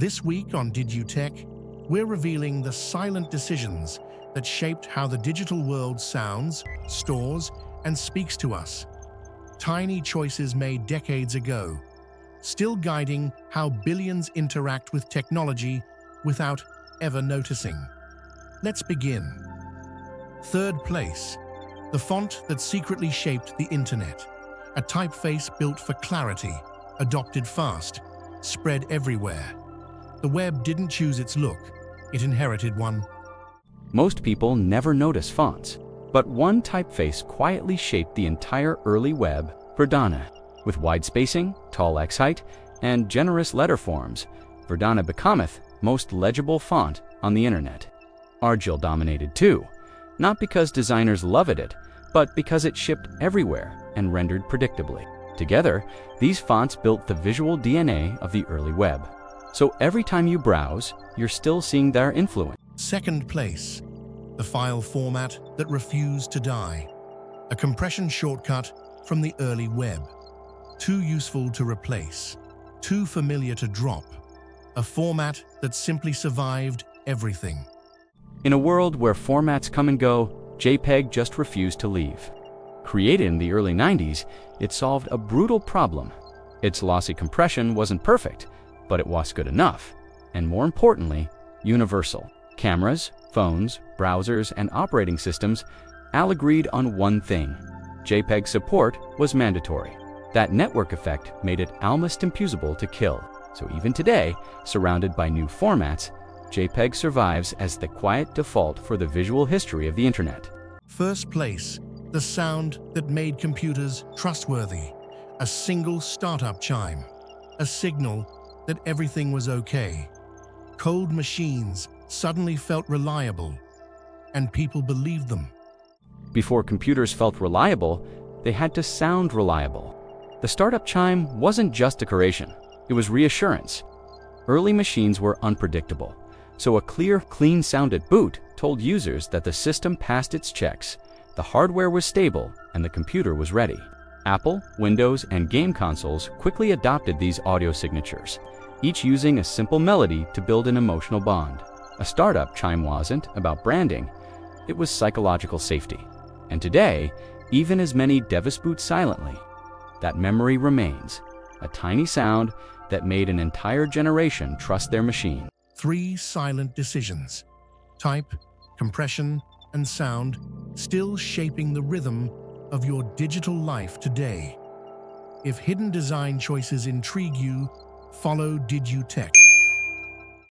This week on Did You Tech, we're revealing the silent decisions that shaped how the digital world sounds, stores, and speaks to us. Tiny choices made decades ago, still guiding how billions interact with technology without ever noticing. Let's begin. Third place, the font that secretly shaped the internet. A typeface built for clarity, adopted fast, spread everywhere. The web didn't choose its look, it inherited one. Most people never notice fonts, but one typeface quietly shaped the entire early web, Verdana. With wide spacing, tall X height, and generous letter forms, Verdana becometh most legible font on the internet. Arial dominated too, not because designers loved it, but because it shipped everywhere and rendered predictably. Together, these fonts built the visual DNA of the early web. So every time you browse, you're still seeing their influence. Second place, the file format that refused to die. A compression shortcut from the early web. Too useful to replace, too familiar to drop. A format that simply survived everything. In a world where formats come and go, JPEG just refused to leave. Created in the early 90s, it solved a brutal problem. Its lossy compression wasn't perfect, but it was good enough, and more importantly, universal. Cameras, phones, browsers, and operating systems all agreed on one thing: JPEG support was mandatory. That network effect made it almost impossible to kill. So even today, surrounded by new formats, JPEG survives as the quiet default for the visual history of the internet. First place, the sound that made computers trustworthy. A single startup chime. A signal that everything was okay. Cold machines suddenly felt reliable, and people believed them. Before computers felt reliable, they had to sound reliable. The startup chime wasn't just decoration, it was reassurance. Early machines were unpredictable, so a clear, clean-sounded boot told users that the system passed its checks, the hardware was stable, and the computer was ready. Apple, Windows, and game consoles quickly adopted these audio signatures, each using a simple melody to build an emotional bond. A startup chime wasn't about branding, it was psychological safety. And today, even as many devs boot silently, that memory remains, a tiny sound that made an entire generation trust their machine. 3 silent decisions: type, compression, and sound, still shaping the rhythm of your digital life today. If hidden design choices intrigue you, follow Did You Tech.